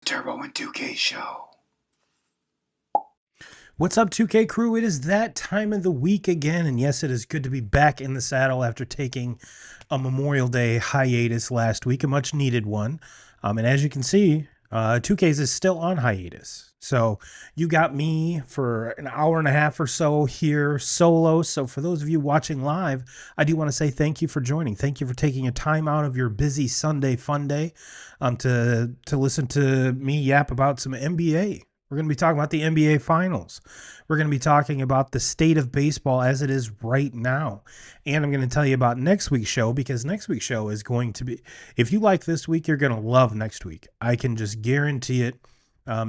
Turbo and 2K show. What's up, 2K crew? It is that time of the week again, and yes, it is good to be back in the saddle after taking a Memorial Day hiatus last week, a much needed one. And as you can see, 2K's is still on hiatus. So you got me for an hour and a half or so here solo. So for those of you watching live, I do want to say thank you for joining. Thank you for taking a time out of your busy Sunday fun day to listen to me yap about some NBA. We're going to be talking about the NBA Finals. We're going to be talking about the state of baseball as it is right now. And I'm going to tell you about next week's show, because next week's show is going to be, if you like this week, you're going to love next week. I can just guarantee it,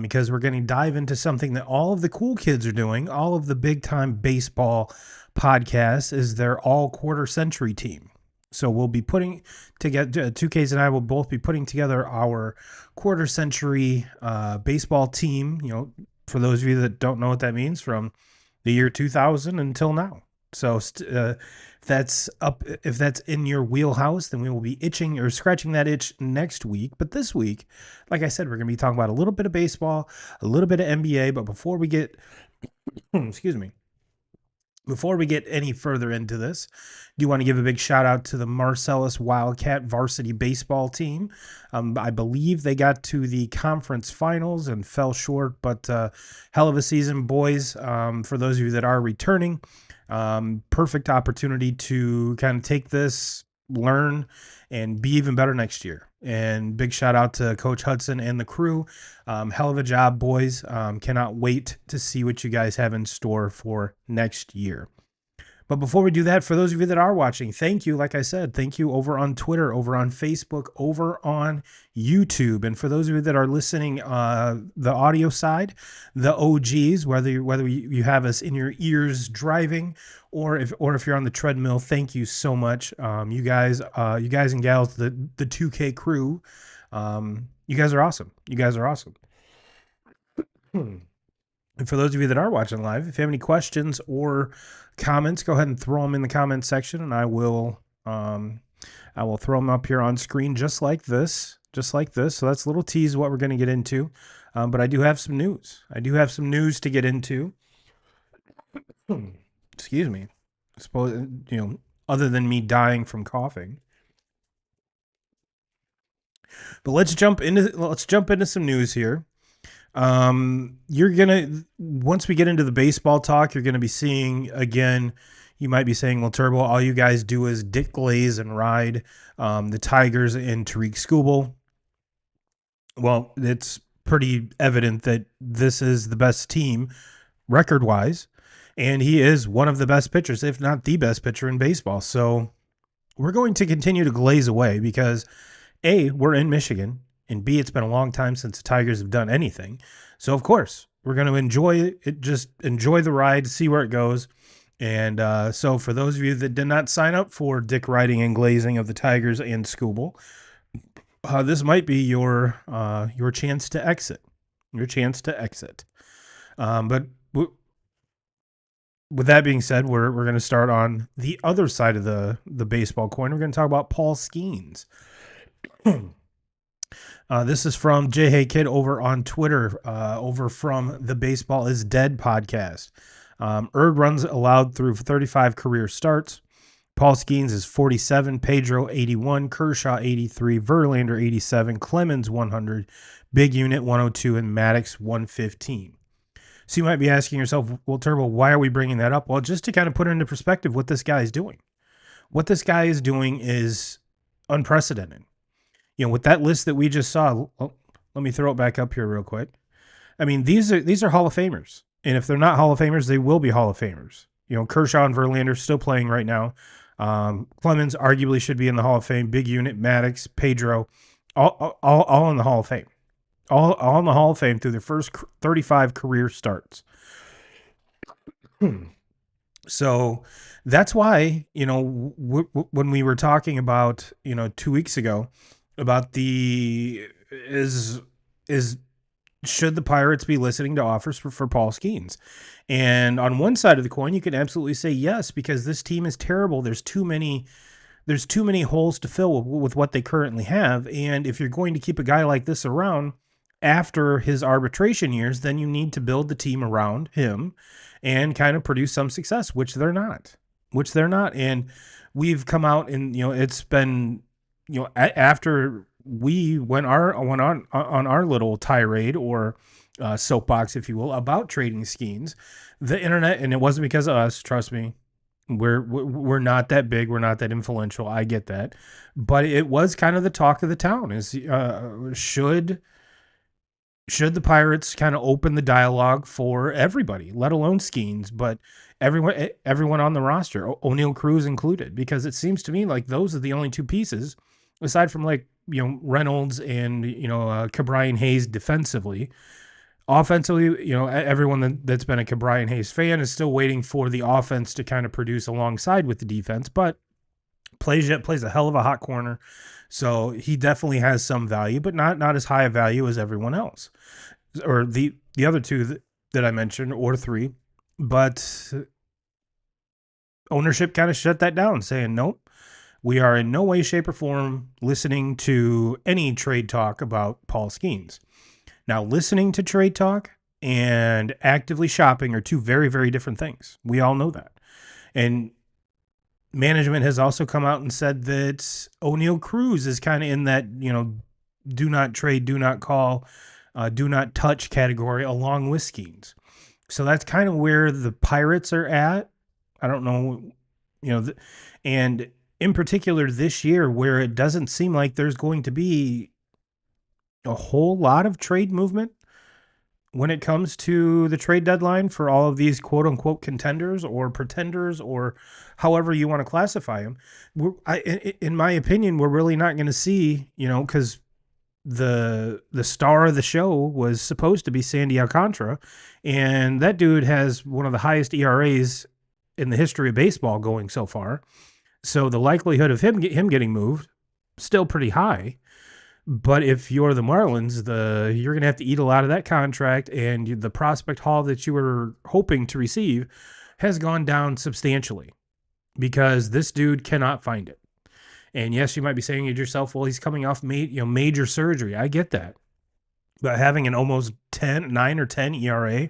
because we're going to dive into something that all of the cool kids are doing. All of the big time baseball podcasts is their all quarter century team. So we'll be putting together, 2Ks and I will both be putting together our quarter century baseball team, for those of you that don't know what that means, from the year 2000 until now. So if that's in your wheelhouse, then we will be itching or scratching that itch next week. But this week, like I said, we're going to be talking about a little bit of baseball, a little bit of NBA. But before we get, excuse me, before we get any further into this, do you want to give a big shout out to the Marcellus Wildcat varsity baseball team? I believe they got to the conference finals and fell short, but hell of a season, boys. For those of you that are returning, perfect opportunity to kind of take this, learn, and be even better next year. And big shout out to Coach Hudson and the crew. Hell of a job, boys. Cannot wait to see what you guys have in store for next year. But before we do that, for those of you that are watching, thank you. Like I said, thank you over on Twitter, over on Facebook, over on YouTube. And for those of you that are listening, the audio side, the OGs, whether you have us in your ears driving or if you're on the treadmill, thank you so much. You guys and gals, the 2K crew, you guys are awesome. You guys are awesome. And for those of you that are watching live, if you have any questions or comments, go ahead and throw them in the comment section, and I will throw them up here on screen just like this. So that's a little tease of what we're going to get into. But I do have some news. To get into. Excuse me. I suppose, other than me dying from coughing. But let's jump into some news here. Once we get into the baseball talk, you're gonna be seeing again. You might be saying, "Well, Turbo, all you guys do is Dick Glaze and ride the Tigers and Tariq Skubal." Well, it's pretty evident that this is the best team record-wise, and he is one of the best pitchers, if not the best pitcher in baseball. So we're going to continue to glaze away because A, we're in Michigan, and B, it's been a long time since the Tigers have done anything. So, of course, we're going to enjoy it, just enjoy the ride, see where it goes. And so for those of you that did not sign up for Dick riding and glazing of the Tigers and Skubal, this might be your chance to exit. But with that being said, we're going to start on the other side of the baseball coin. We're going to talk about Paul Skeens. This is from J. Hey Kid over on Twitter, over from the Baseball is Dead podcast. Earned runs allowed through 35 career starts. Paul Skeens is 47, Pedro 81, Kershaw 83, Verlander 87, Clemens 100, Big Unit 102, and Maddox 115. So you might be asking yourself, well, Turbo, why are we bringing that up? Well, just to kind of put it into perspective what this guy is doing. What this guy is doing is unprecedented. With that list that we just saw, let me throw it back up here real quick. I mean, these are Hall of Famers. And if they're not Hall of Famers, they will be Hall of Famers. Kershaw and Verlander still playing right now. Clemens arguably should be in the Hall of Fame. Big Unit, Maddox, Pedro, all in the Hall of Fame. All in the Hall of Fame through their first 35 career starts. So that's why, when we were talking about, 2 weeks ago, about should the Pirates be listening to offers for Paul Skeens? And on one side of the coin, you can absolutely say yes, because this team is terrible. There's too many holes to fill with what they currently have. And if you're going to keep a guy like this around, after his arbitration years, then you need to build the team around him and kind of produce some success, which they're not. And we've come out and, it's been, after we went on our little tirade or soapbox, if you will, about trading Skeens, the internet, and it wasn't because of us, trust me, we're not that big, we're not that influential, I get that, but it was kind of the talk of the town is should the Pirates kind of open the dialogue for everybody, let alone Skeens, but everyone on the roster, O'Neal Cruz included, because it seems to me like those are the only two pieces aside from Reynolds and Cabrian Hayes defensively. Offensively, everyone that's been a Cabrian Hayes fan is still waiting for the offense to kind of produce alongside with the defense, but plays a hell of a hot corner. So he definitely has some value, but not as high a value as everyone else. Or the other two that I mentioned, or three. But ownership kind of shut that down, saying, nope, we are in no way, shape, or form listening to any trade talk about Paul Skeens. Now, listening to trade talk and actively shopping are two very, very different things. We all know that. And management has also come out and said that O'Neal Cruz is kind of in that, do not trade, do not call, do not touch category along with Skeens. So that's kind of where the Pirates are at. I don't know, and in particular this year, where it doesn't seem like there's going to be a whole lot of trade movement when it comes to the trade deadline for all of these quote unquote contenders or pretenders or however you want to classify them. In my opinion, we're really not going to see, because the star of the show was supposed to be Sandy Alcantara, and that dude has one of the highest ERAs in the history of baseball going so far. So the likelihood of him getting moved still pretty high. But if you're the Marlins, you're going to have to eat a lot of that contract, and the prospect haul that you were hoping to receive has gone down substantially because this dude cannot find it. And yes, you might be saying to yourself, well, he's coming off major surgery. I get that. But having an almost 9 or 10 ERA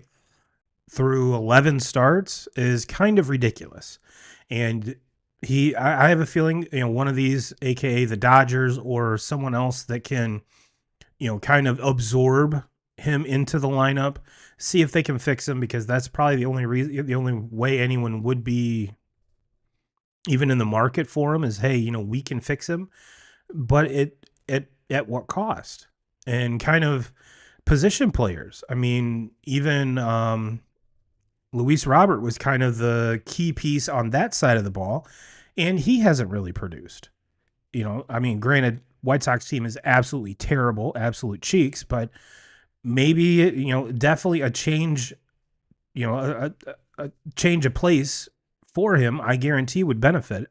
through 11 starts is kind of ridiculous. And I have a feeling, one of these, aka the Dodgers or someone else that can, kind of absorb him into the lineup, see if they can fix him, because that's probably the only way anyone would be even in the market for him is, hey, we can fix him, but at what cost? And kind of position players. I mean, even Luis Robert was kind of the key piece on that side of the ball, and he hasn't really produced. Granted, White Sox team is absolutely terrible, absolute cheeks, but maybe, definitely a change, a change of place for him, I guarantee would benefit.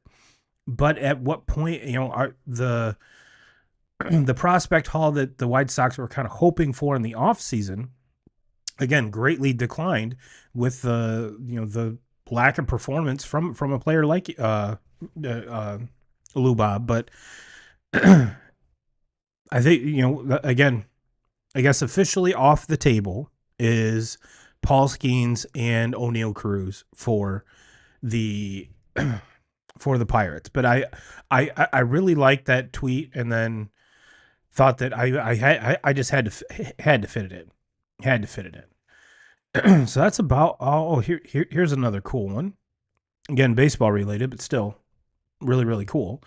But at what point, the prospect haul that the White Sox were kind of hoping for in the offseason, again, greatly declined with the lack of performance from a player like Lubob. But I think, again, I guess officially off the table is Paul Skeens and O'Neal Cruz for the Pirates. But I really liked that tweet, and then thought that I just had to fit it in. Had to fit it in. So that's about all. Here's another cool one. Again, baseball related, but still really, really cool.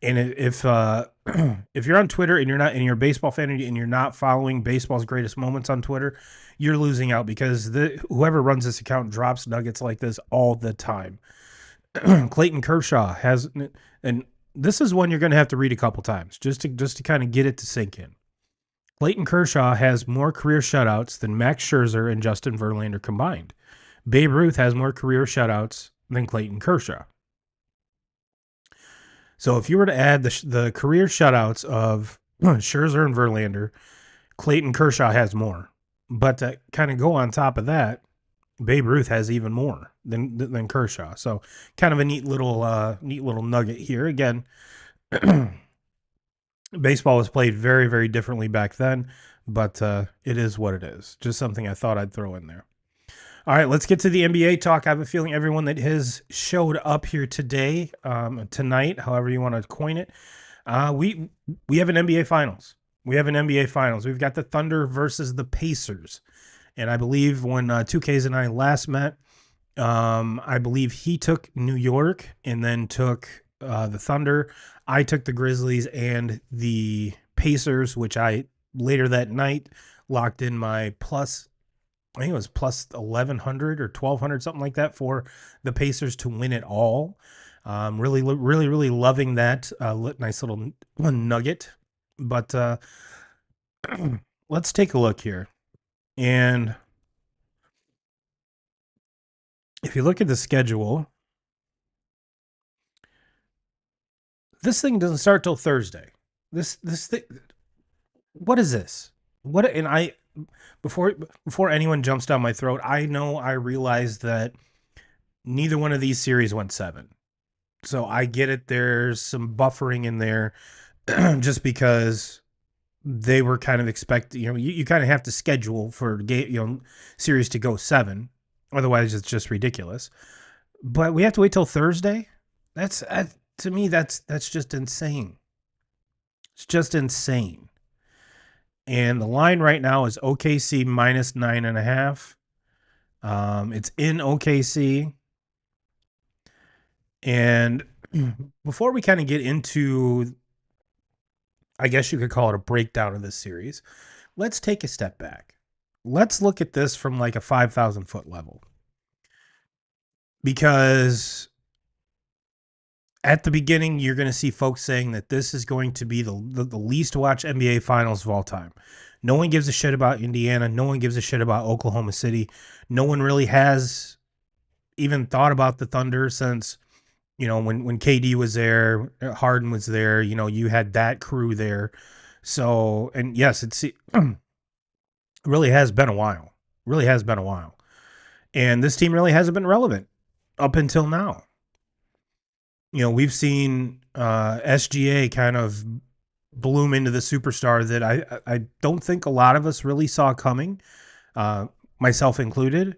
And if you're on Twitter and you're a baseball fan and you're not following baseball's greatest moments on Twitter, you're losing out, because whoever runs this account drops nuggets like this all the time. Clayton Kershaw has, and this is one you're going to have to read a couple times just to kind of get it to sink in. Clayton Kershaw has more career shutouts than Max Scherzer and Justin Verlander combined. Babe Ruth has more career shutouts than Clayton Kershaw. So if you were to add the career shutouts of Scherzer and Verlander, Clayton Kershaw has more. But to kind of go on top of that, Babe Ruth has even more than Kershaw. So kind of a neat little nugget here. Again, Baseball was played very, very differently back then, but it is what it is. Just something I thought I'd throw in there. All right, let's get to the NBA talk. I have a feeling everyone that has showed up here today, tonight, however you want to coin it, we have an NBA Finals. We have an NBA Finals. We've got the Thunder versus the Pacers, and I believe when 2Ks and I last met, I believe he took New York and then took the Thunder. I took the Grizzlies and the Pacers, which I later that night locked in my plus. I think it was plus 1100 or 1200, something like that, for the Pacers to win it all. Really loving that. Nice little nugget. But let's take a look here. And if you look at the schedule, this thing doesn't start till Thursday. This thing, what is this? What? And I before anyone jumps down my throat, I realize that neither one of these series went 7. So I get it. There's some buffering in there, just because they were kind of expecting. You kind of have to schedule for series to go 7, otherwise it's just ridiculous. But we have to wait till Thursday. That's to me that's just insane. It's just insane. And the line right now is OKC minus 9.5. It's in OKC. And before we kind of get into, I guess you could call it a breakdown of this series, let's take a step back. Let's look at this from like a 5,000 foot level. Because at the beginning, you're going to see folks saying that this is going to be the least watched NBA Finals of all time. No one gives a shit about Indiana. No one gives a shit about Oklahoma City. No one really has even thought about the Thunder since, when KD was there, Harden was there, you had that crew there. So, and yes, it really has been a while. Really has been a while. And this team really hasn't been relevant up until now. We've seen SGA kind of bloom into the superstar that I don't think a lot of us really saw coming, myself included.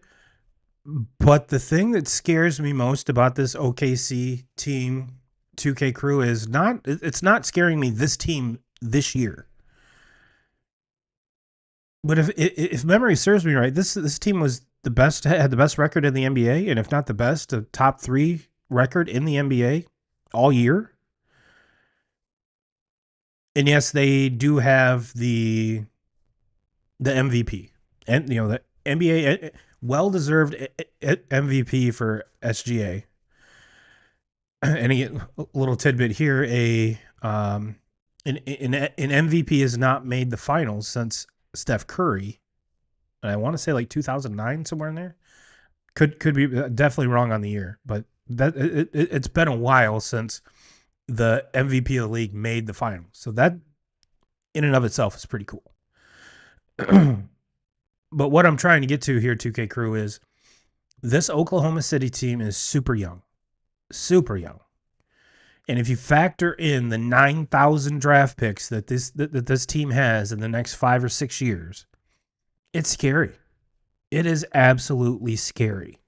But the thing that scares me most about this OKC team 2K crew is it's not scaring me this team this year. But if memory serves me right, this team was had the best record in the NBA, and if not the best, a top 3 record in the NBA all year. And yes, they do have the MVP, and the NBA well-deserved MVP for SGA. And a little tidbit here: an MVP has not made the finals since Steph Curry, and I want to say like 2009, somewhere in there. Could be definitely wrong on the year, but it's been a while since the MVP of the league made the finals. So that in and of itself is pretty cool. But what I'm trying to get to here, 2K crew, is this Oklahoma City team is super young. Super young. And if you factor in the 9,000 draft picks that this team has in the next 5 or 6 years, it's scary. It is absolutely scary.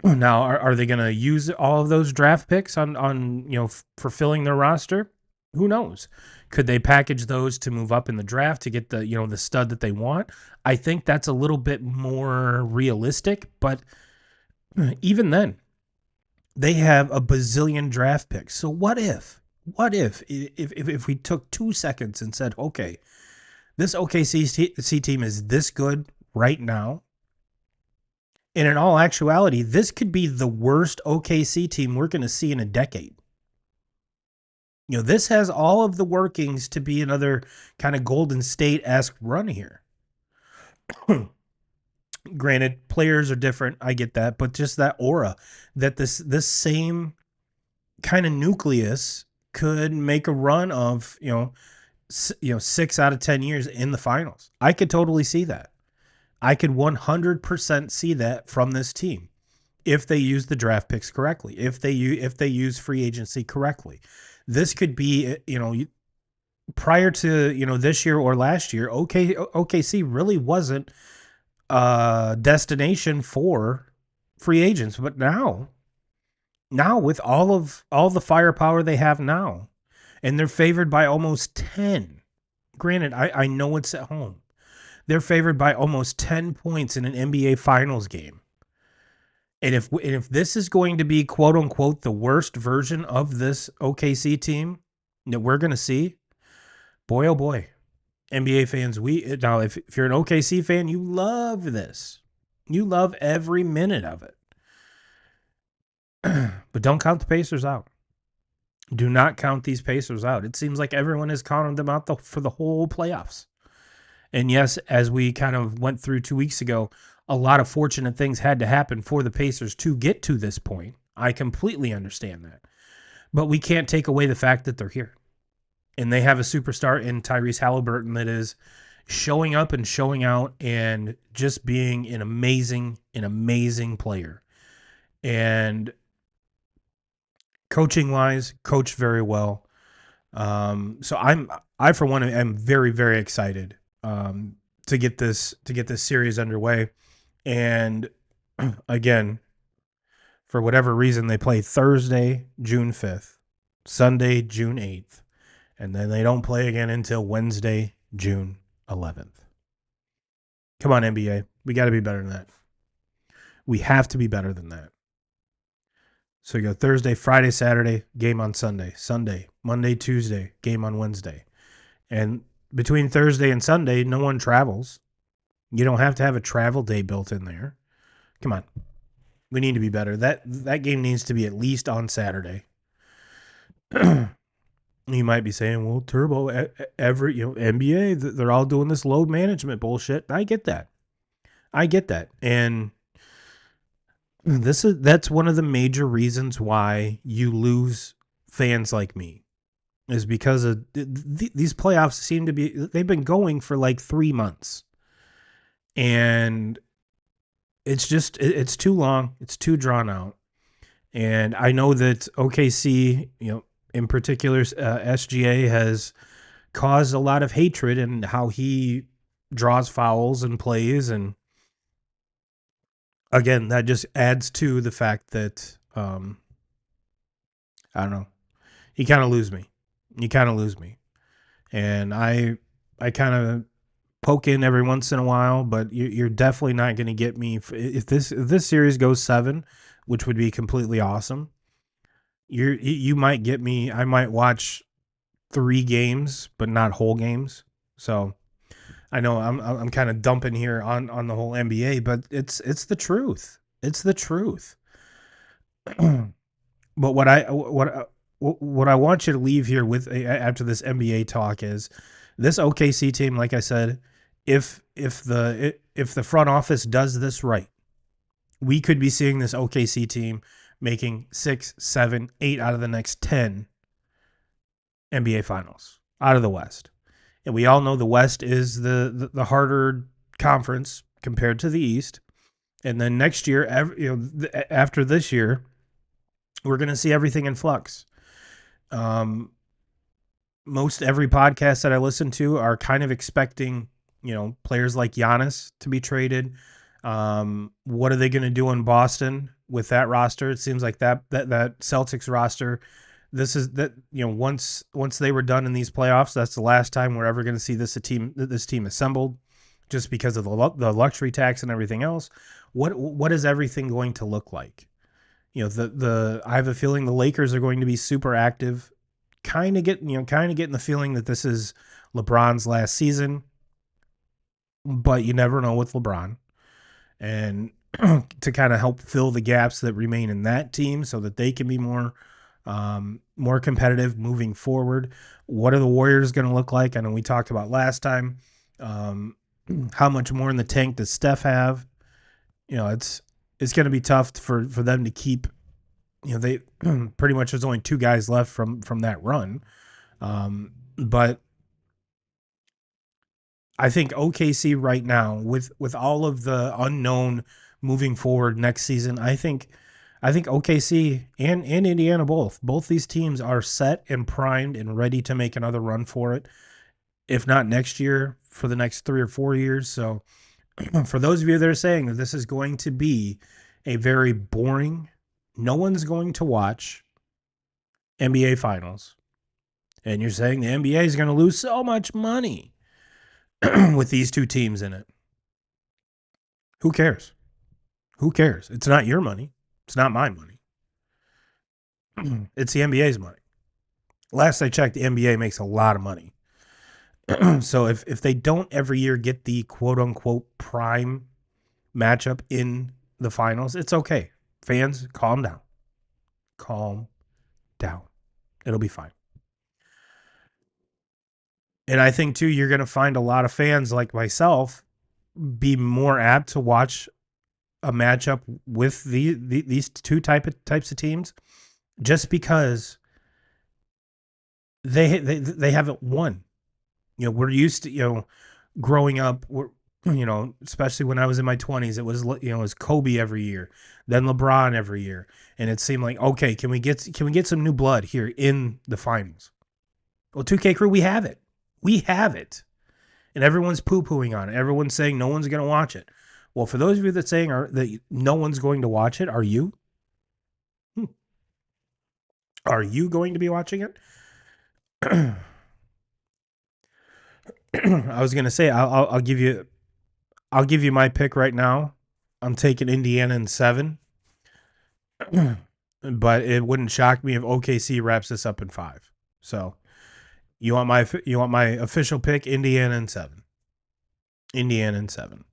Now, are they going to use all of those draft picks on fulfilling their roster? Who knows? Could they package those to move up in the draft to get the stud that they want? I think that's a little bit more realistic, but even then, they have a bazillion draft picks. So what if we took 2 seconds and said, okay, this OKC team is this good right now, and in all actuality, this could be the worst OKC team we're going to see in a decade. This has all of the workings to be another kind of Golden State-esque run here. Granted, players are different. I get that. But just that aura that this same kind of nucleus could make a run of, 6 out of 10 years in the finals. I could totally see that. I could 100% see that from this team if they use the draft picks correctly, if they use free agency correctly. This could be, prior to this year or last year, OKC really wasn't a destination for free agents, but now with all the firepower they have now, and they're favored by almost 10. Granted, I know it's at home. They're favored by almost 10 points in an NBA Finals game. And if this is going to be quote unquote the worst version of this OKC team that we're going to see, boy oh boy, NBA fans, now if you're an OKC fan, you love this. You love every minute of it. But don't count the Pacers out. Do not count these Pacers out. It seems like everyone is counting them out for the whole playoffs. And yes, as we kind of went through 2 weeks ago, a lot of fortunate things had to happen for the Pacers to get to this point. I completely understand that. But we can't take away the fact that they're here. And they have a superstar in Tyrese Halliburton that is showing up and showing out and just being an amazing player. And coaching wise, coached very well. So I for one am very, very excited to get this series underway. And again, for whatever reason, they play Thursday, June 5th, Sunday, June 8th, and then they don't play again until Wednesday, June 11th. Come on, NBA. We got to be better than that. We have to be better than that. So you go Thursday, Friday, Saturday, game on Sunday. Sunday, Monday, Tuesday, game on Wednesday. And between Thursday and Sunday, no one travels. You don't have to have a travel day built in there. Come on. We need to be better. That game needs to be at least on Saturday. You might be saying, well, Turbo, NBA, they're all doing this load management bullshit. I get that. And that's one of the major reasons why you lose fans like me, is because of these playoffs they've been going for like 3 months. And it's too long. It's too drawn out. And I know that OKC, in particular, SGA has caused a lot of hatred in how he draws fouls and plays. And again, that just adds to the fact that, I don't know, you kind of lose me. And I kind of poke in every once in a while, but you're definitely not going to get me if this series goes 7, which would be completely awesome. You might get me. I might watch 3 games, but not whole games. So I know I'm kind of dumping here on the whole NBA, but it's the truth. It's the truth. But what I want you to leave here with after this NBA talk is this OKC team. Like I said, if the front office does this right, we could be seeing this OKC team making 6, 7, 8 out of the next 10 NBA finals out of the West. And we all know the West is the harder conference compared to the East. And then next year, after this year, we're going to see everything in flux. Most every podcast that I listen to are kind of expecting, players like Giannis to be traded. What are they going to do in Boston with that roster? It seems like that Celtics roster, once they were done in these playoffs, that's the last time we're ever going to see this team assembled, just because of the luxury tax and everything else. What is everything going to look like? I have a feeling the Lakers are going to be super active, kind of getting the feeling that this is LeBron's last season, but you never know with LeBron. And to kind of help fill the gaps that remain in that team so that they can be more competitive moving forward. What are the Warriors going to look like? I know we talked about last time. How much more in the tank does Steph have? It's going to be tough for them to keep. They pretty much, there's only 2 guys left from that run. But I think OKC right now, with all of the unknown moving forward next season, I think I think OKC and Indiana both these teams are set and primed and ready to make another run for it. If not next year, for the next 3 or 4 years. So for those of you that are saying that this is going to be a very boring, no one's going to watch NBA Finals, and you're saying the NBA is going to lose so much money with these two teams in it, who cares? Who cares? It's not your money. It's not my money. It's the NBA's money. Last I checked, the NBA makes a lot of money. So if they don't every year get the quote unquote prime matchup in the finals, it's okay. Fans, calm down. Calm down. It'll be fine. And I think too, you're going to find a lot of fans like myself be more apt to watch a matchup with these two types of teams, just because they haven't won. We're used to growing up. Especially when I was in my 20s, it was Kobe every year, then LeBron every year, and it seemed like, okay, can we get some new blood here in the finals? Well, 2K Crew, we have it. We have it. And everyone's poo-pooing on it. Everyone's saying no one's going to watch it. Well, for those of you that saying that no one's going to watch it, are you? Are you going to be watching it? I was going to say I'll give you my pick right now. I'm taking Indiana in 7. But it wouldn't shock me if OKC wraps this up in 5. So, you want my official pick? Indiana in 7. Indiana in 7.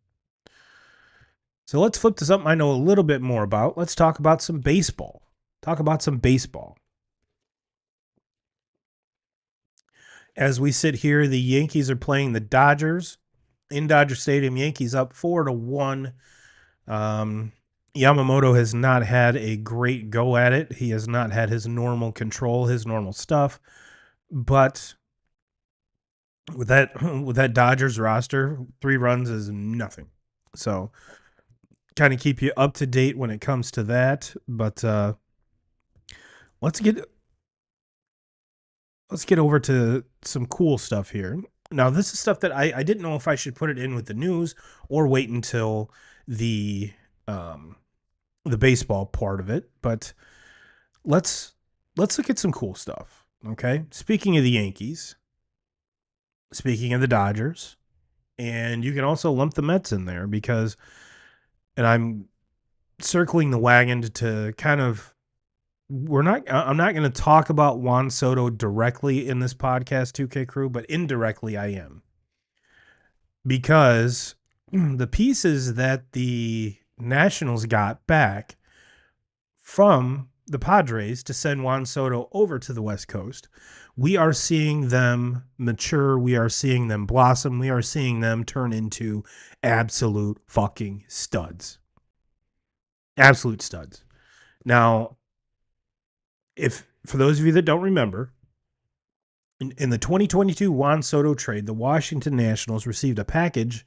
So let's flip to something I know a little bit more about. Let's talk about some baseball. As we sit here, the Yankees are playing the Dodgers in Dodger Stadium. Yankees up 4-1. Yamamoto has not had a great go at it. He has not had his normal control, his normal stuff. But with that Dodgers roster, 3 runs is nothing. So kind of keep you up to date when it comes to that. But let's get over to some cool stuff here. Now, this is stuff that I didn't know if I should put it in with the news or wait until the baseball part of it. But let's look at some cool stuff. Okay, speaking of the Yankees, speaking of the Dodgers, and you can also lump the Mets in there because, and I'm circling the wagon to kind of, I'm not going to talk about Juan Soto directly in this podcast, 2K Crew, but indirectly I am. Because the pieces that the Nationals got back from the Padres to send Juan Soto over to the West Coast, we are seeing them mature. We are seeing them blossom. We are seeing them turn into absolute fucking studs. Absolute studs. Now, if for those of you that don't remember, in the 2022 Juan Soto trade, the Washington Nationals received a package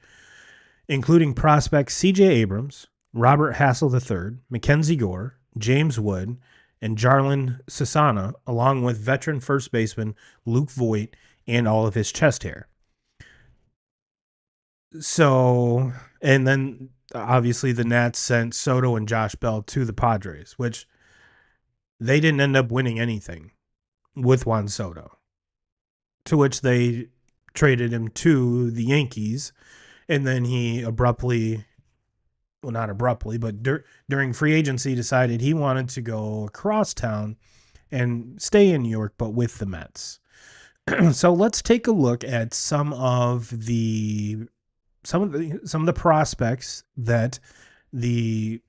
including prospects C.J. Abrams, Robert Hassel III, Mackenzie Gore, James Wood, and Jarlin Sasana, along with veteran first baseman Luke Voigt and all of his chest hair. So, and then obviously the Nats sent Soto and Josh Bell to the Padres, which they didn't end up winning anything with Juan Soto, to which they traded him to the Yankees. And then he abruptly, well, not abruptly, but during free agency decided he wanted to go across town and stay in New York, but with the Mets. So let's take a look at some of the prospects that the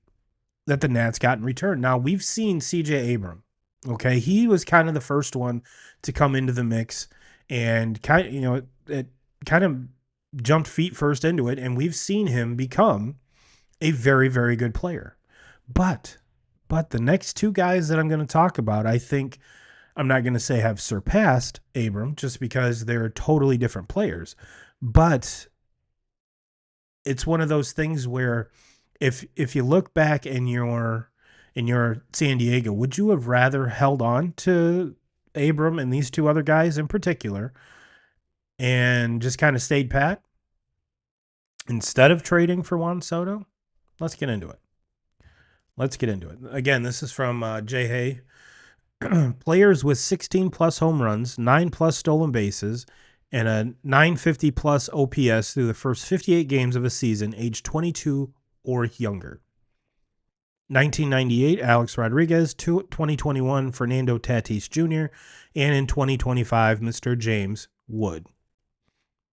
Nats got in return. Now, we've seen C.J. Abrams. Okay, he was kind of the first one to come into the mix, and it kind of jumped feet first into it, and we've seen him become a very, very good player. But the next 2 guys that I'm going to talk about, I think, I'm not going to say have surpassed Abram just because they're totally different players. But it's one of those things where if you look back and you're and you're San Diego, would you have rather held on to Abram and these two other guys in particular and just kind of stayed pat instead of trading for Juan Soto? Let's get into it. Again, this is from Jay Hay. Players with 16 plus home runs, 9 plus stolen bases, and a 950 plus OPS through the first 58 games of a season, age 22 or younger. 1998, Alex Rodriguez. 2021, Fernando Tatis Jr. And in 2025, Mr. James Wood.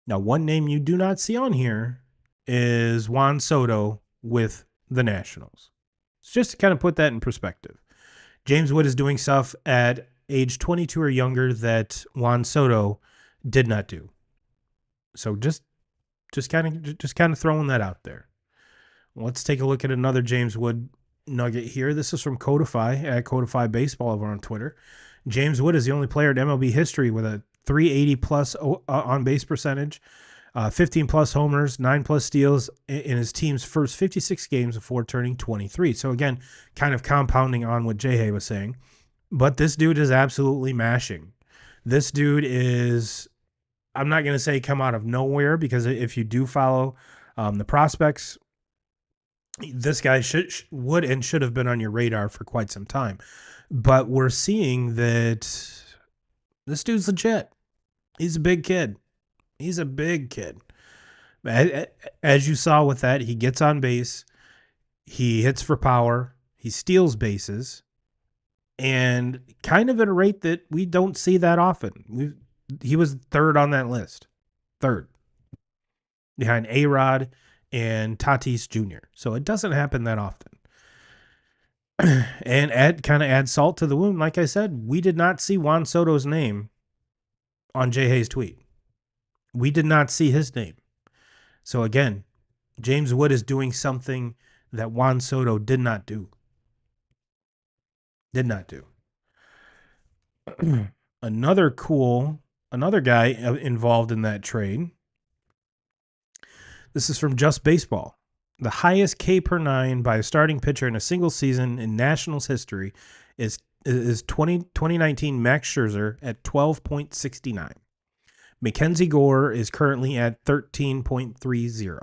Now, one name you do not see on here is Juan Soto with the Nationals. So just to kind of put that in perspective. James Wood is doing stuff at age 22 or younger that Juan Soto did not do. So just kind of throwing that out there. Let's take a look at another James Wood nugget here. This is from Codify at Codify Baseball over on Twitter. James Wood is the only player in MLB history with a 380 plus on base percentage, 15 plus homers, 9 plus steals in his team's first 56 games before turning 23. So again, kind of compounding on what Jay was saying, but this dude is absolutely mashing. This dude is, I'm not going to say come out of nowhere, because if you do follow the prospects, this guy would and should have been on your radar for quite some time. But we're seeing that this dude's legit. He's a big kid. As you saw with that, he gets on base, he hits for power, he steals bases, and kind of at a rate that we don't see that often. He was third on that list. Third. Behind A-Rod and Tatis Jr. So it doesn't happen that often. And add salt to the wound. Like I said, we did not see Juan Soto's name on Jay Hay's tweet. We did not see his name. So again, James Wood is doing something that Juan Soto did not do. Another guy involved in that trade. This is from Just Baseball. The highest K per 9 by a starting pitcher in a single season in Nationals history is 2019 Max Scherzer at 12.69. Mackenzie Gore is currently at 13.30.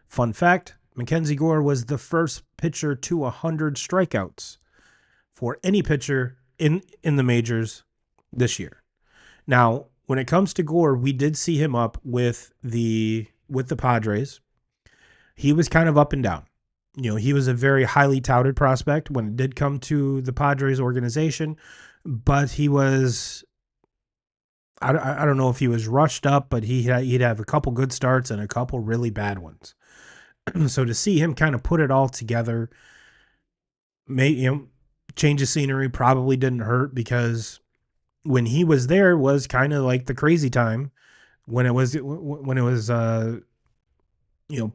Fun fact, Mackenzie Gore was the first pitcher to 100 strikeouts for any pitcher in the majors this year. Now, when it comes to Gore, we did see him up with the Padres. He was kind of up and down. He was a very highly touted prospect when it did come to the Padres organization, but he was, I don't know if he was rushed up, but he'd have a couple good starts and a couple really bad ones. So to see him kind of put it all together, change of scenery probably didn't hurt, because when he was there was kind of like the crazy time when it was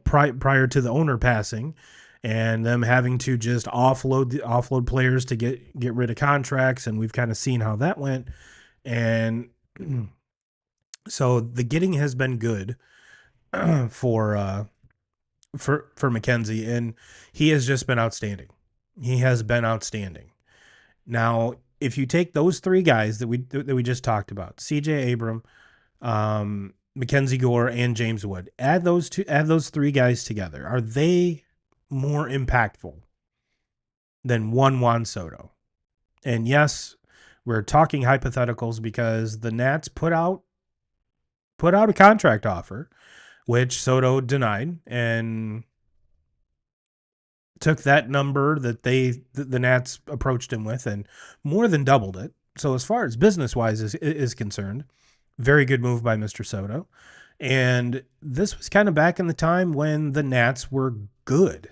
prior to the owner passing and them having to just offload players to get rid of contracts, and we've kind of seen how that went. And so the getting has been good for Mackenzie, and he has just been outstanding. Now, if you take those three guys that we just talked about, CJ Abram, Mackenzie Gore, and James Wood, add those three guys together, are they more impactful than one Juan Soto? And yes, we're talking hypotheticals because the Nats put out a contract offer, which Soto denied, and took that number that the Nats approached him with and more than doubled it. So as far as business-wise is concerned, very good move by Mr. Soto. And this was kind of back in the time when the Nats were good.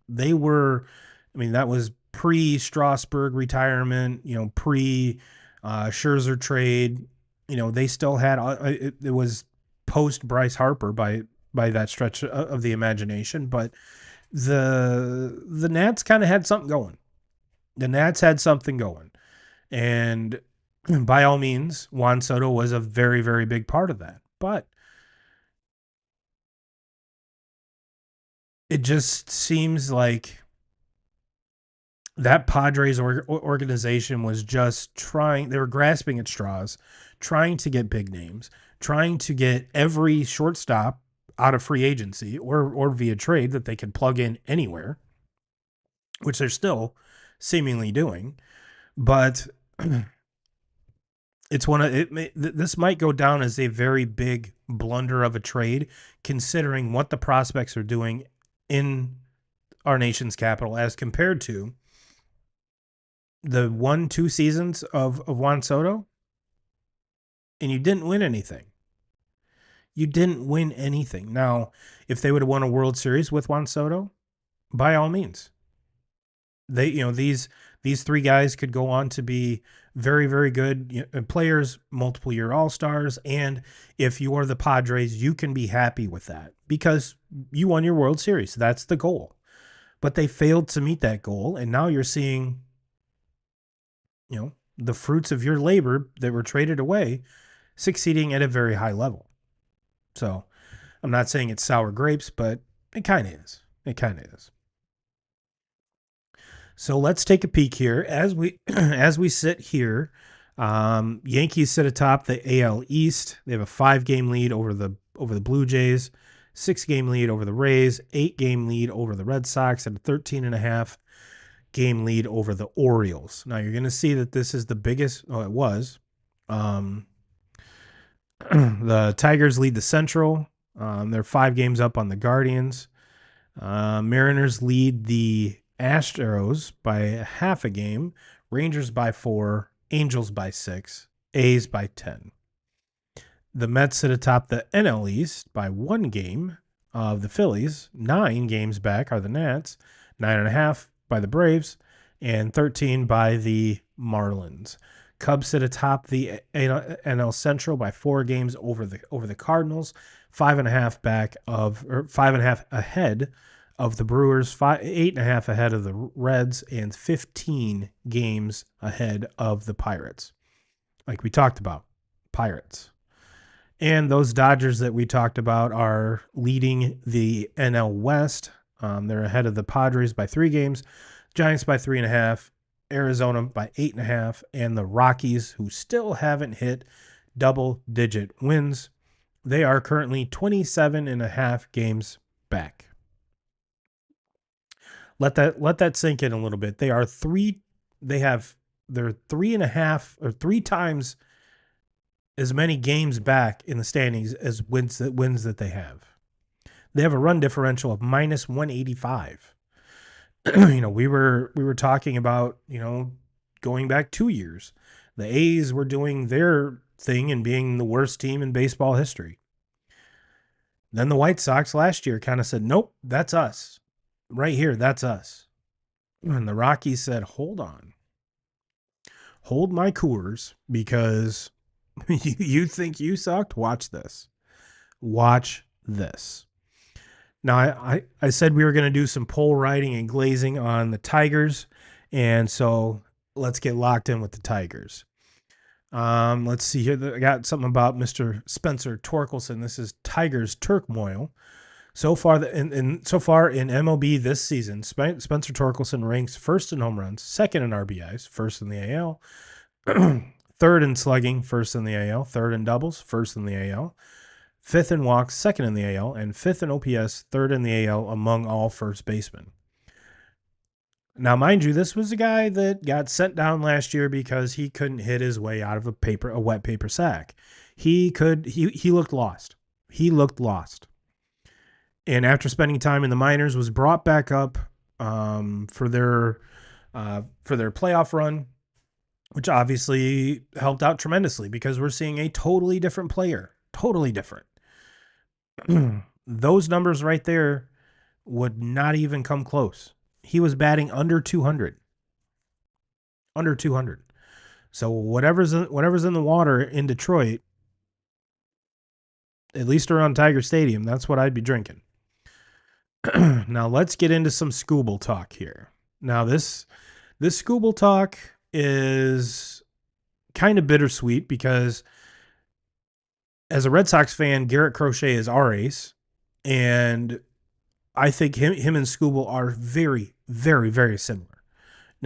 They were, that was pre-Strasburg retirement, pre-Scherzer trade. They still had, it was post-Bryce Harper by that stretch of the imagination, but the Nats kind of had something going. And by all means, Juan Soto was a very, very big part of that. But it just seems like that Padres organization was just trying, they were grasping at straws, trying to get big names, trying to get every shortstop out of free agency or via trade that they could plug in anywhere, which they're still seemingly doing. But it's one of it. This might go down as a very big blunder of a trade, considering what the prospects are doing in our nation's capital as compared to the 1-2 seasons of Juan Soto, and you didn't win anything. You didn't win anything. Now, if they would have won a World Series with Juan Soto, by all means, they these three guys could go on to be very, very good players, multiple year All-Stars, and if you are the Padres, you can be happy with that because you won your World Series. That's the goal. But they failed to meet that goal, and now you're seeing the fruits of your labor that were traded away succeeding at a very high level. So I'm not saying it's sour grapes, but it kind of is. It kind of is. So let's take a peek here as we as we sit here. Yankees sit atop the AL East. They have a 5-game lead over the Blue Jays, 6-game lead over the Rays, 8-game lead over the Red Sox, and a 13.5-game lead over the Orioles. Now you're going to see that this is the biggest. Oh, it was. The Tigers lead the Central. They're 5 games up on the Guardians. Mariners lead the Astros by half a game. Rangers by 4. Angels by 6. A's by 10. The Mets sit atop the NL East by 1 game of the Phillies. 9 games back are the Nats. 9.5 by the Braves. And 13 by the Marlins. Cubs sit atop the NL Central by 4 games over the Cardinals, 5.5 ahead of the Brewers, 8.5 ahead of the Reds, and 15 games ahead of the Pirates. Like we talked about, Pirates. And those Dodgers that we talked about are leading the NL West. They're ahead of the Padres by 3 games, Giants by 3.5. Arizona by 8.5, and the Rockies, who still haven't hit double-digit wins, they are currently 27.5 games back. Let that sink in a little bit. They're 3.5 or 3 times as many games back in the standings as wins that they have. They have a run differential of minus 185. We were talking about, going back 2 years. The A's were doing their thing and being the worst team in baseball history. Then the White Sox last year kind of said, nope, that's us. Right here, that's us. And the Rockies said, hold on. Hold my Coors because you think you sucked? Watch this. Watch this. Now, I said we were going to do some pole riding and glazing on the Tigers, and so let's get locked in with the Tigers. Let's see here. I got something about Mr. Spencer Torkelson. This is Tigers turmoil. So far in MLB this season, Spencer Torkelson ranks first in home runs, second in RBIs, first in the AL, third in slugging, first in the AL, third in doubles, first in the AL. 5th in walks, second in the AL, and 5th in OPS, third in the AL among all first basemen. Now, mind you, this was a guy that got sent down last year because he couldn't hit his way out of a wet paper sack. He looked lost. He looked lost. And after spending time in the minors, was brought back up for their playoff run, which obviously helped out tremendously because we're seeing a totally different player. Totally different. Those numbers right there would not even come close. He was batting under 200. Under 200. So whatever's in the water in Detroit, at least around Tiger Stadium, that's what I'd be drinking. Now let's get into some Scooble talk here. Now this Scooble talk is kind of bittersweet because as a Red Sox fan, Garrett Crochet is our ace, and I think him and Scooble are very, very, very similar.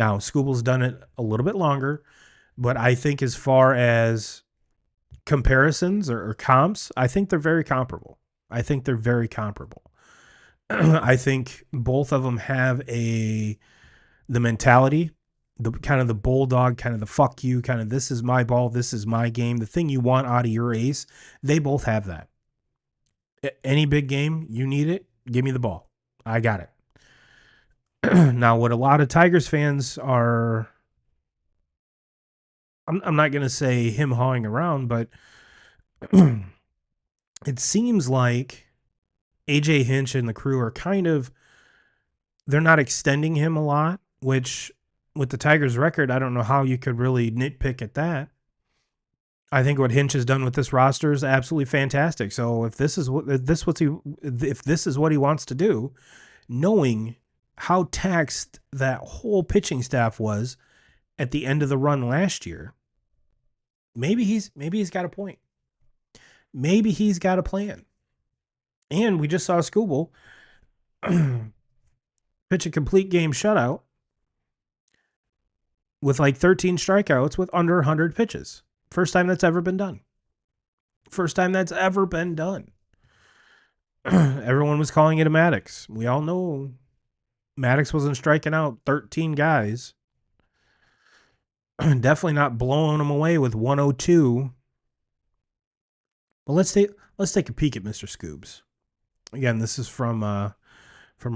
Now, Scooble's done it a little bit longer, but I think as far as comparisons or comps, I think they're very comparable. I think they're very comparable. I think both of them have the mentality, the kind of the bulldog, kind of the fuck you, kind of this is my ball, this is my game, the thing you want out of your ace. They both have that. Any big game, you need it, give me the ball. I got it. Now, what a lot of Tigers fans are, I'm not going to say him hawing around, but it seems like AJ Hinch and the crew are kind of, they're not extending him a lot, which with the Tigers record, I don't know how you could really nitpick at that. I think what Hinch has done with this roster is absolutely fantastic. So if this is what he wants to do, knowing how taxed that whole pitching staff was at the end of the run last year, maybe he's got a point. Maybe he's got a plan. And we just saw Scooble pitch a complete game shutout with like 13 strikeouts with under 100 pitches. First time that's ever been done. Everyone was calling it a Maddox. We all know Maddox wasn't striking out 13 guys. Definitely not blowing them away with 102. Well, let's take a peek at Mr. Scoobs. Again, this is from our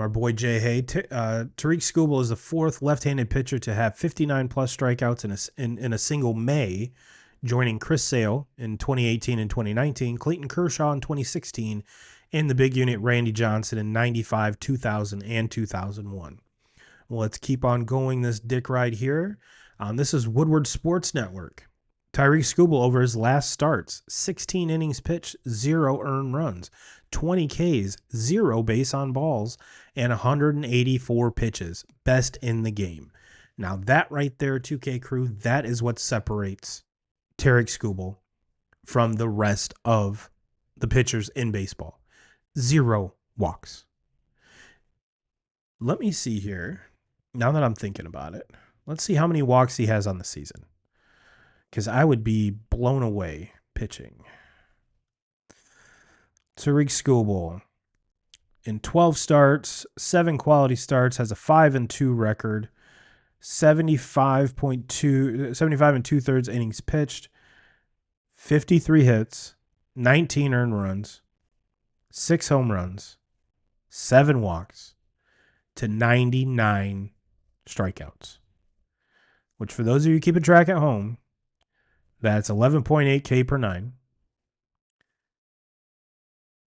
boy Jay Hay. Tariq Skubal is the fourth left-handed pitcher to have 59 plus strikeouts in a single May, joining Chris Sale in 2018 and 2019, Clayton Kershaw in 2016, and the big unit Randy Johnson in 95, 2000, and 2001. Well, let's keep on going this dick ride here. This is Woodward Sports Network. Tariq Skubal over his last starts, 16 innings pitched, 0 earned runs, 20 Ks, 0 base on balls, and 184 pitches. Best in the game. Now that right there, 2K crew, that is what separates Tariq Skubal from the rest of the pitchers in baseball. 0 walks. Let me see here. Now that I'm thinking about it, let's see how many walks he has on the season, because I would be blown away pitching. Tariq Skubal, in 12 starts, 7 quality starts, has a 5-2 record, 75 and 2/3 innings pitched, 53 hits, 19 earned runs, 6 home runs, 7 walks, to 99 strikeouts. Which, for those of you keeping track at home, that's 11.8 K per 9.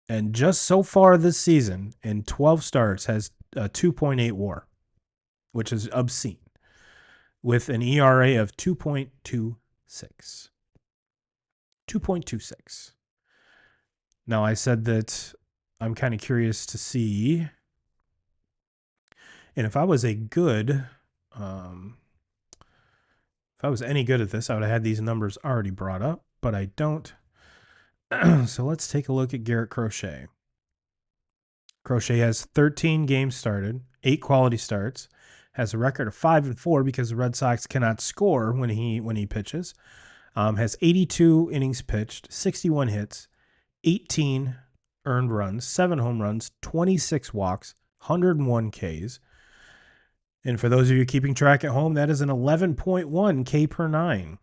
And just so far this season, in 12 starts, has a 2.8 WAR, which is obscene, with an ERA of 2.26. 2.26. Now, I said that I'm kind of curious to see, and if I was any good at this, I would have had these numbers already brought up, but I don't. So let's take a look at Garrett Crochet. Crochet has 13 games started, 8 quality starts, has a record of 5-4 because the Red Sox cannot score when he pitches. Has 82 innings pitched, 61 hits, 18 earned runs, 7 home runs, 26 walks, 101 Ks. And for those of you keeping track at home, that is an 11.1 K per 9.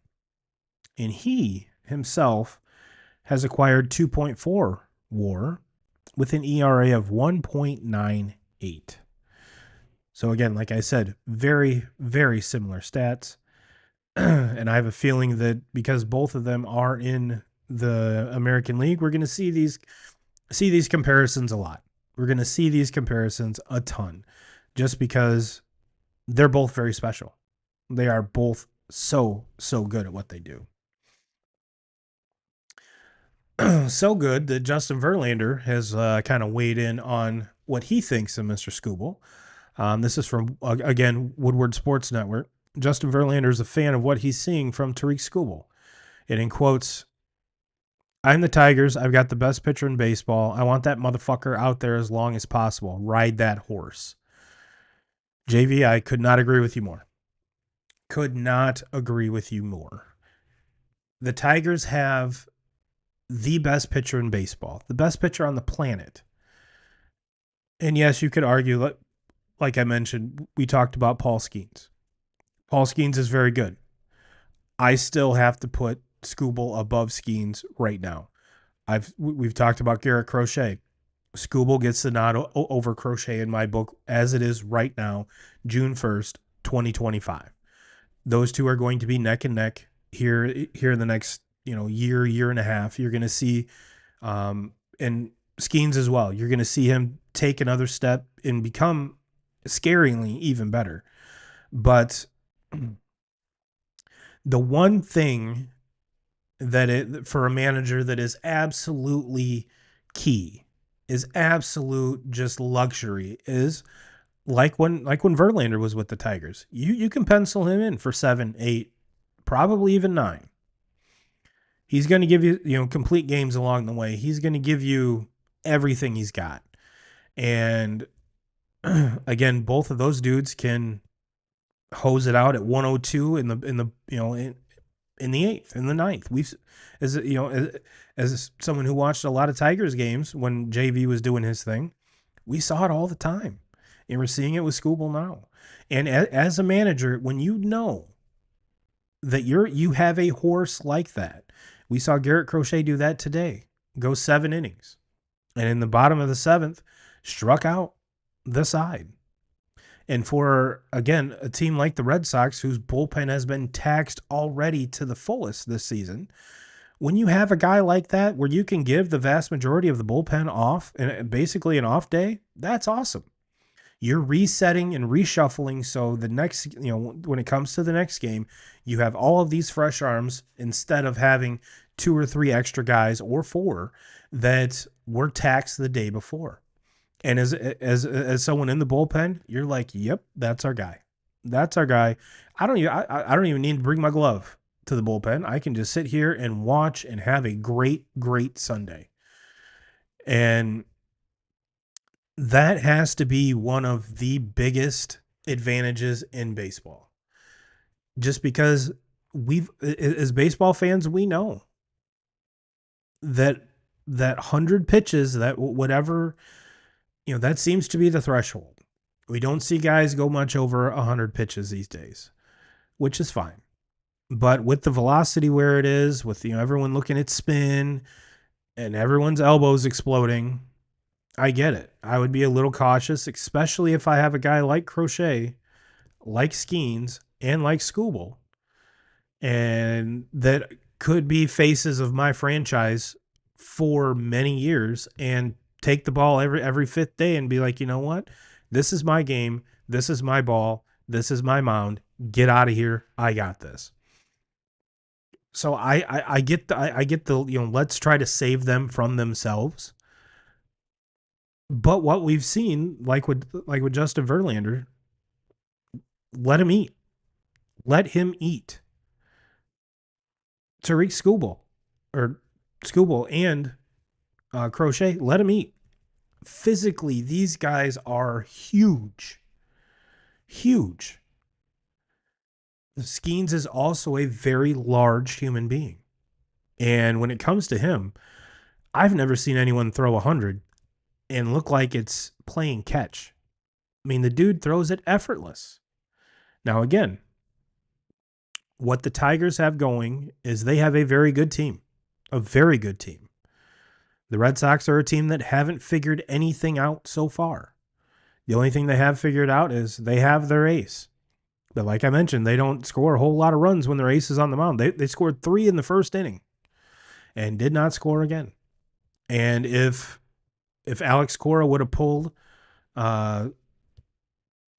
And he himself has acquired 2.4 WAR with an ERA of 1.98. So again, like I said, very, very similar stats. And I have a feeling that because both of them are in the American League, we're going to see these comparisons a lot. We're going to see these comparisons a ton, just because they're both very special. They are both so good at what they do. So good that Justin Verlander has kind of weighed in on what he thinks of Mr. Skubal. This is from, again, Woodward Sports Network. Justin Verlander is a fan of what he's seeing from Tariq Skubal. And in quotes, "I'm the Tigers. I've got the best pitcher in baseball. I want that motherfucker out there as long as possible. Ride that horse." JV, I could not agree with you more. Could not agree with you more. The Tigers have the best pitcher in baseball, the best pitcher on the planet. And yes, you could argue, like I mentioned, we talked about Paul Skeens. Paul Skeens is very good. I still have to put Skubal above Skeens right now. We've talked about Garrett Crochet. Skubal gets the nod over Crochet in my book as it is right now, June 1st, 2025. Those two are going to be neck and neck here in the next year and a half. You're going to see, and Skeens as well. You're going to see him take another step and become scaringly even better. But the one thing for a manager that is absolutely key, is absolute just luxury, is like when Verlander was with the Tigers. You can pencil him in for 7, 8, probably even 9. He's going to give you complete games along the way. He's going to give you everything he's got. And again, both of those dudes can hose it out at 102 in the eighth, in the ninth. As someone who watched a lot of Tigers games when JV was doing his thing, we saw it all the time, and we're seeing it with Skubal now. And as a manager, when you know that you have a horse like that, we saw Garrett Crochet do that today. Go 7 innings, and in the bottom of the 7th, struck out the side. And for, again, a team like the Red Sox, whose bullpen has been taxed already to the fullest this season, when you have a guy like that where you can give the vast majority of the bullpen off, and basically an off day, that's awesome. You're resetting and reshuffling, so the next, when it comes to the next game, you have all of these fresh arms instead of having 2 or 3 extra guys, or 4, that were taxed the day before. And as someone in the bullpen, you're like, yep, that's our guy. That's our guy. I don't even need to bring my glove to the bullpen. I can just sit here and watch and have a great, great Sunday. And that has to be one of the biggest advantages in baseball. Just because as baseball fans, we know that 100 pitches, that whatever, that seems to be the threshold. We don't see guys go much over 100 pitches these days, which is fine. But with the velocity where it is, with everyone looking at spin and everyone's elbows exploding, I get it. I would be a little cautious, especially if I have a guy like Crochet, like Skeens, and like Skubal, and that could be faces of my franchise for many years, and take the ball every 5th day and be like, you know what? This is my game. This is my ball. This is my mound. Get out of here. I got this. So I get the let's try to save them from themselves. But what we've seen, like with Justin Verlander, let him eat. Let him eat. Tariq Skubal and Crochet, let him eat. Physically, these guys are huge. Huge. Skeens is also a very large human being. And when it comes to him, I've never seen anyone throw 100 and look like it's playing catch. I mean, the dude throws it effortless. Now, again, what the Tigers have going is they have a very good team. A very good team. The Red Sox are a team that haven't figured anything out so far. The only thing they have figured out is they have their ace. But like I mentioned, they don't score a whole lot of runs when their ace is on the mound. They scored 3 in the first inning and did not score again. And if Alex Cora would have pulled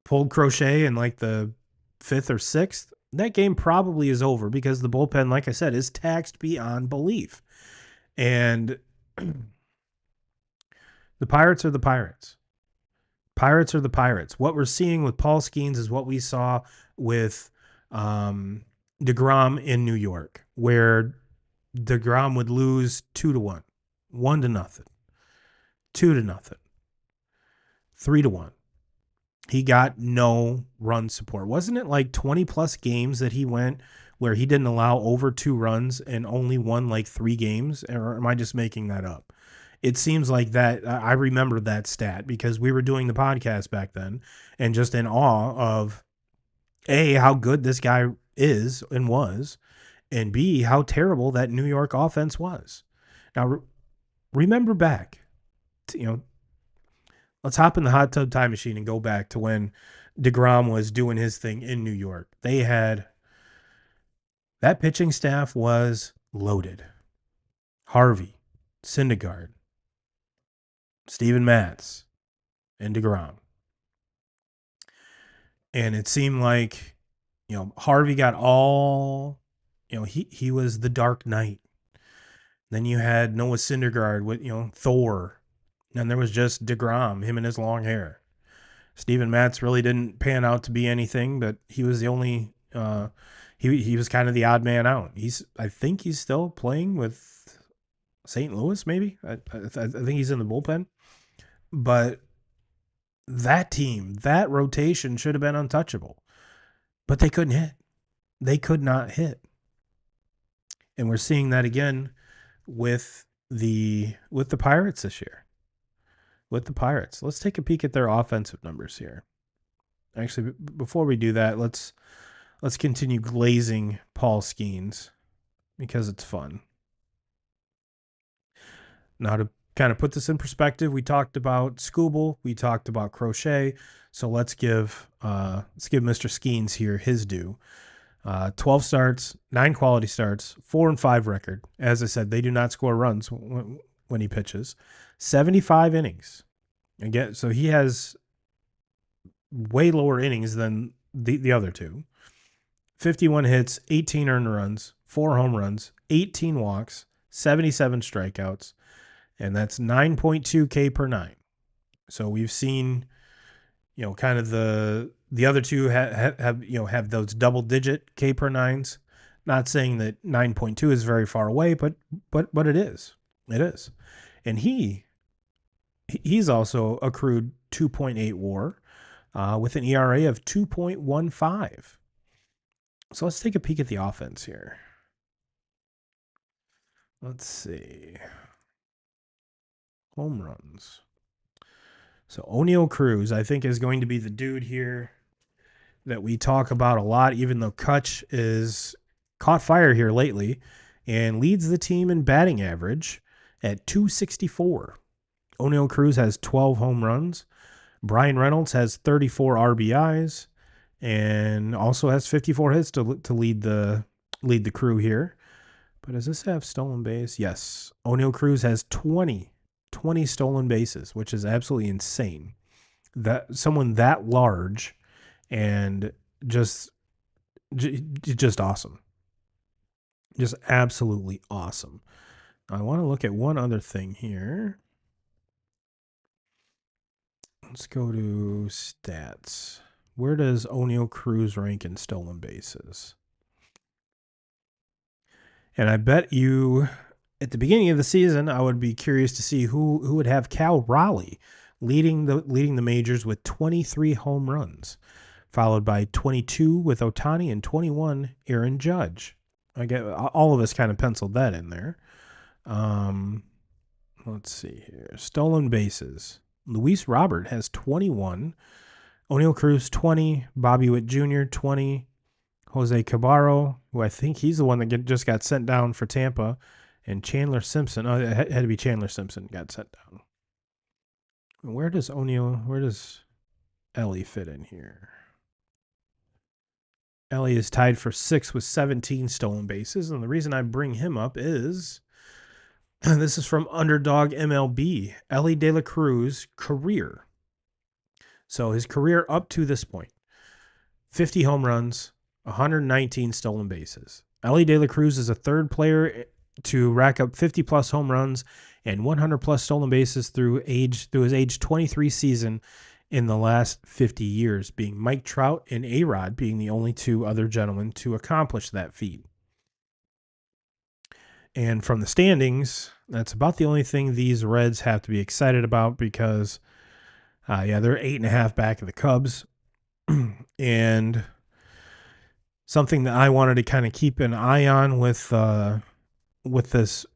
Crochet in like the 5th or 6th, that game probably is over, because the bullpen, like I said, is taxed beyond belief. And the Pirates are the Pirates. Pirates are the Pirates. What we're seeing with Paul Skeens is what we saw with DeGrom in New York, where DeGrom would lose 2-1, 1-0, 2-0, 3-1. he got no run support. Wasn't it like 20 plus games that he went where he didn't allow over 2 runs and only won like 3 games? Or am I just making that up? It seems like that. I remember that stat because we were doing the podcast back then and just in awe of A, how good this guy is and was, and B, how terrible that New York offense was. Now, remember back, let's hop in the hot tub time machine and go back to when DeGrom was doing his thing in New York. That pitching staff was loaded. Harvey, Syndergaard, Steven Matz, and DeGrom. And it seemed like, Harvey got all, he was the Dark Knight. Then you had Noah Syndergaard with, Thor. And there was just DeGrom, him and his long hair. Steven Matz really didn't pan out to be anything, but he was the only he was kind of the odd man out. I think he's still playing with St. Louis, maybe. I think he's in the bullpen. But that team, that rotation should have been untouchable. But they couldn't hit. They could not hit. And we're seeing that again with the Pirates this year. With the Pirates. Let's take a peek at their offensive numbers here. Actually, before we do that, let's continue glazing Paul Skeens because it's fun. Now, to kind of put this in perspective, we talked about Scooble, we talked about Crochet, so let's give Mr. Skeens here his due. 12 starts, 9 quality starts, 4-5 record. As I said, they do not score runs when he pitches. 75 innings. Again, so he has way lower innings than the other two. 51 hits, 18 earned runs, 4 home runs, 18 walks, 77 strikeouts, and that's 9.2 K per 9. So we've seen, kind of the other two have those double digit K per 9s. Not saying that 9.2 is very far away, but it is. It is. And he's also accrued 2.8 WAR with an ERA of 2.15. So let's take a peek at the offense here. Let's see. Home runs. So O'Neal Cruz, I think, is going to be the dude here that we talk about a lot, even though Kutch is caught fire here lately and leads the team in batting average at 264. O'Neal Cruz has 12 home runs. Brian Reynolds has 34 RBIs and also has 54 hits to lead the crew here. But does this have stolen base? Yes. O'Neal Cruz has 20 stolen bases, which is absolutely insane. That someone that large and just awesome. Just absolutely awesome. I want to look at one other thing here. Let's go to stats. Where does O'Neal Cruz rank in stolen bases? And I bet you at the beginning of the season, I would be curious to see who would have Cal Raleigh leading the majors with 23 home runs, followed by 22 with Ohtani and 21 Aaron Judge. I get all of us kind of penciled that in there. Let's see here. Stolen bases. Luis Robert has 21. O'Neal Cruz 20. Bobby Witt Jr. 20. Jose Cabarro, who I think he's the one that just got sent down for Tampa, and Chandler Simpson. Oh, it had to be Chandler Simpson got sent down. Where does Ellie fit in here? Ellie is tied for 6th with 17 stolen bases, and the reason I bring him up is this is from Underdog MLB. Ellie De La Cruz career. So his career up to this point: 50 home runs, 119 stolen bases. Ellie De La Cruz is a third player to rack up 50-plus home runs and 100-plus stolen bases through his age 23 season in the last 50 years, being Mike Trout and A-Rod being the only 2 other gentlemen to accomplish that feat. And from the standings, that's about the only thing these Reds have to be excited about, because Yeah, they're 8.5 back of the Cubs. And something that I wanted to kind of keep an eye on with this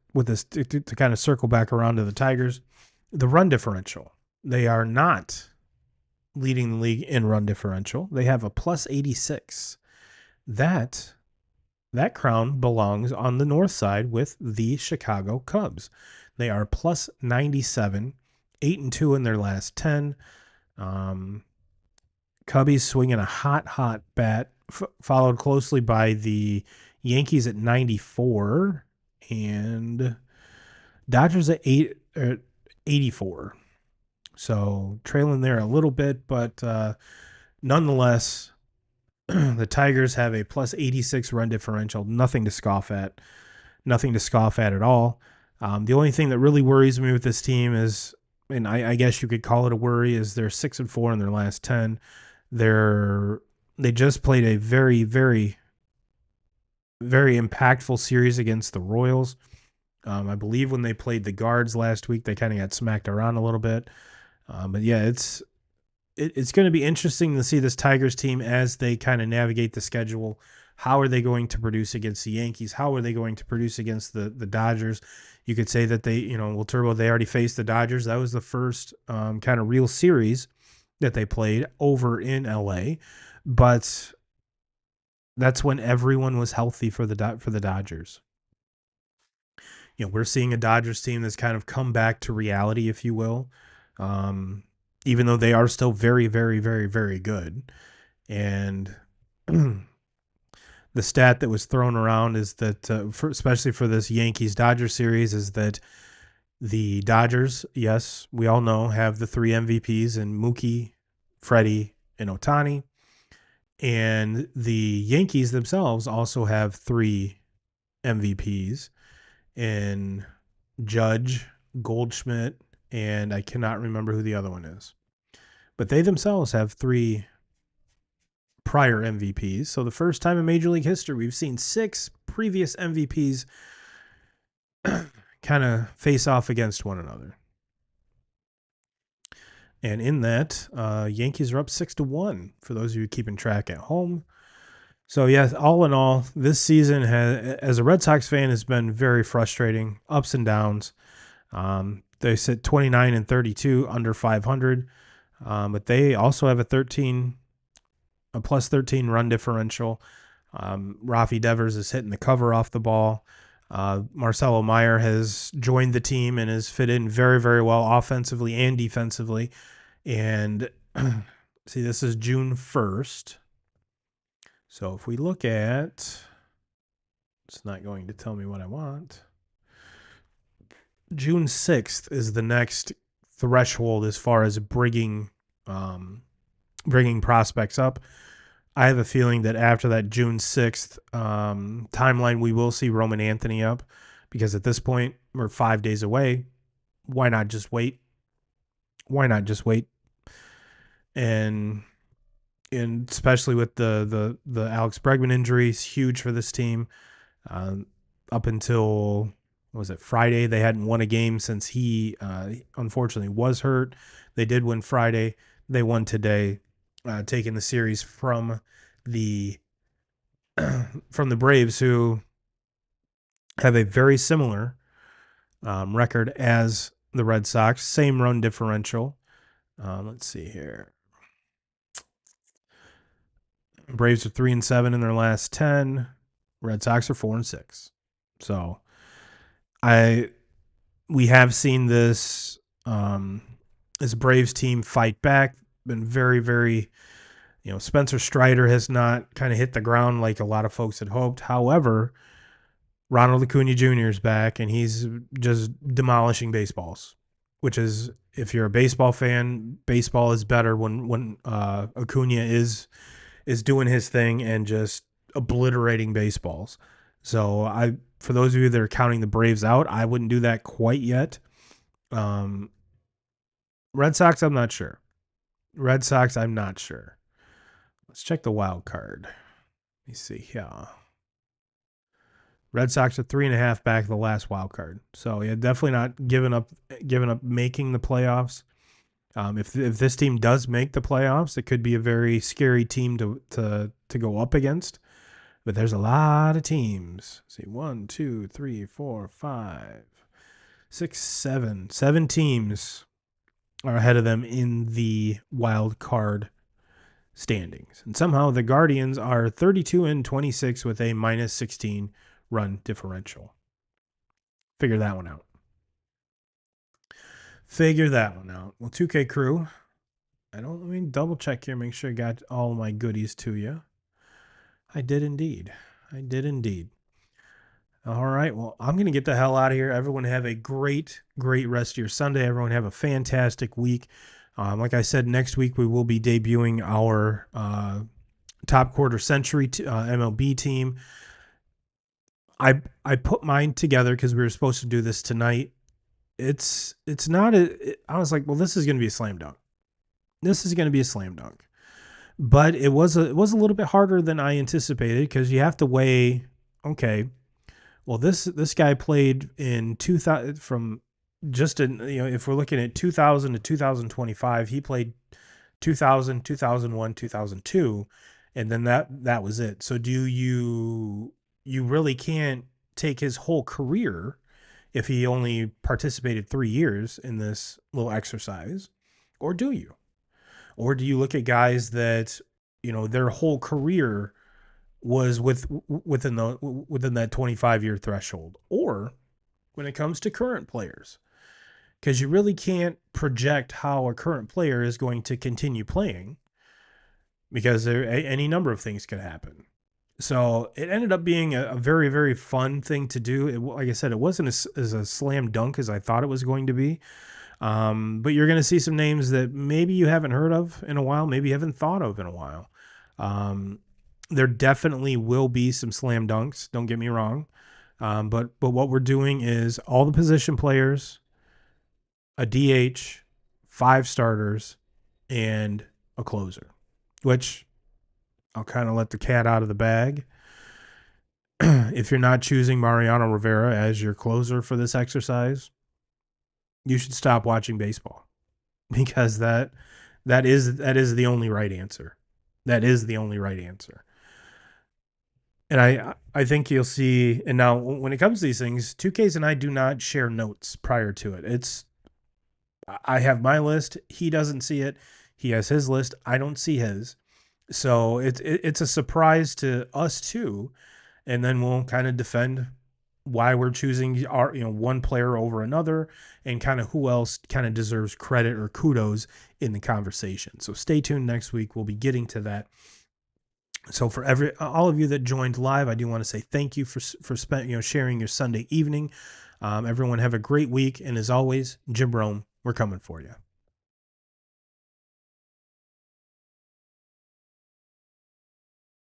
to kind of circle back around to the Tigers, the run differential. They are not leading the league in run differential. They have a plus 86. That crown belongs on the north side with the Chicago Cubs. They are plus 97, 8-2 in their last 10. Cubbies swinging a hot bat, followed closely by the Yankees at 94 and Dodgers at 84. So trailing there a little bit, but nonetheless, the Tigers have a plus 86 run differential. Nothing to scoff at. Nothing to scoff at all. The only thing that really worries me with this team is, and I guess you could call it a worry, is they're 6-4 in their last 10. They just played a very, very, very impactful series against the Royals. I believe when they played the Guards last week, they kind of got smacked around a little bit. But yeah, it's going to be interesting to see this Tigers team as they kind of navigate the schedule. How are they going to produce against the Yankees? How are they going to produce against the Dodgers? You could say that they, Turbo, they already faced the Dodgers. That was the first kind of real series that they played over in LA. But that's when everyone was healthy for the Dodgers. We're seeing a Dodgers team that's kind of come back to reality, if you will. Even though they are still very, very, very, very good. And the stat that was thrown around is that, especially for this Yankees-Dodgers series, is that the Dodgers, yes, we all know, have the 3 MVPs in Mookie, Freddie, and Ohtani. And the Yankees themselves also have 3 MVPs in Judge, Goldschmidt, and I cannot remember who the other one is. But they themselves have 3 prior MVPs. So the first time in Major League history, we've seen 6 previous MVPs kind of face off against one another. And in that, Yankees are up 6-1 for those of you keeping track at home. So, yes, all in all, this season, as a Red Sox fan, has been very frustrating, ups and downs. They sit 29-32, under 500, but they also have a plus 13 run differential. Rafi Devers is hitting the cover off the ball. Marcelo Meyer has joined the team and has fit in very, very well offensively and defensively. And see, this is June 1st. So if we look at, it's not going to tell me what I want. June 6th is the next threshold as far as bringing prospects up. I have a feeling that after that June 6th timeline, we will see Roman Anthony up, because at this point, we're 5 days away. Why not just wait? And especially with the Alex Bregman injury, is huge for this team. Up until, what was it, Friday, they hadn't won a game since he unfortunately was hurt. They did win Friday. They won today, taking the series from the Braves, who have a very similar record as the Red Sox. Same run differential. Let's see here. Braves are 3-7 in their last 10. Red Sox are 4-6. So we have seen this Braves team fight back. Been very, very, Spencer Strider has not kind of hit the ground like a lot of folks had hoped. However, Ronald Acuna Jr. is back, and he's just demolishing baseballs, which is, if you're a baseball fan, baseball is better when Acuna is doing his thing and just obliterating baseballs. So for those of you that are counting the Braves out, I wouldn't do that quite yet. Red Sox, I'm not sure. Let's check the wild card. Let me see here. Red Sox are 3.5 back of the last wild card. So yeah, definitely not giving up making the playoffs. If this team does make the playoffs, it could be a very scary team to go up against. But there's a lot of teams. Let's see, 1, 2, 3, 4, 5, 6, 7. 7 teams are ahead of them in the wild card standings. And somehow the Guardians are 32-26 with a minus 16 run differential. Figure that one out. Well, 2K crew, let me double check here, make sure I got all my goodies to you. I did indeed. All right, well, I'm going to get the hell out of here. Everyone have a great rest of your Sunday. Everyone have a fantastic week. Like I said, next week we will be debuting our top quarter century MLB team. I put mine together because we were supposed to do this tonight. It's not I was like, well, this is going to be a slam dunk. But it was a little bit harder than I anticipated because you have to weigh, okay, well, this guy played in 2000 from just in, if we're looking at 2000 to 2025, he played 2000, 2001, 2002, and then that was it. So you really can't take his whole career if he only participated 3 years in this little exercise, or do you? Or do you look at guys that, their whole career was within that 25-year threshold? Or when it comes to current players, because you really can't project how a current player is going to continue playing because any number of things could happen. So it ended up being a very, very fun thing to do. Like I said, it wasn't as a slam dunk as I thought it was going to be. But you're going to see some names that maybe you haven't heard of in a while, maybe you haven't thought of in a while. There definitely will be some slam dunks, don't get me wrong. But what we're doing is all the position players, a DH, 5 starters, and a closer, which I'll kind of let the cat out of the bag. If you're not choosing Mariano Rivera as your closer for this exercise, you should stop watching baseball, because that is the only right answer. That is the only right answer. And I think you'll see, and now when it comes to these things, 2Ks and I do not share notes prior to it. I have my list, he doesn't see it. He has his list, I don't see his. So it's a surprise to us too, and then we'll kind of defend why we're choosing our one player over another, and kind of who else kind of deserves credit or kudos in the conversation. So stay tuned next week. We'll be getting to that. So for all of you that joined live, I do want to say thank you for sharing your Sunday evening. Everyone have a great week, and as always, Jim Rome, we're coming for you.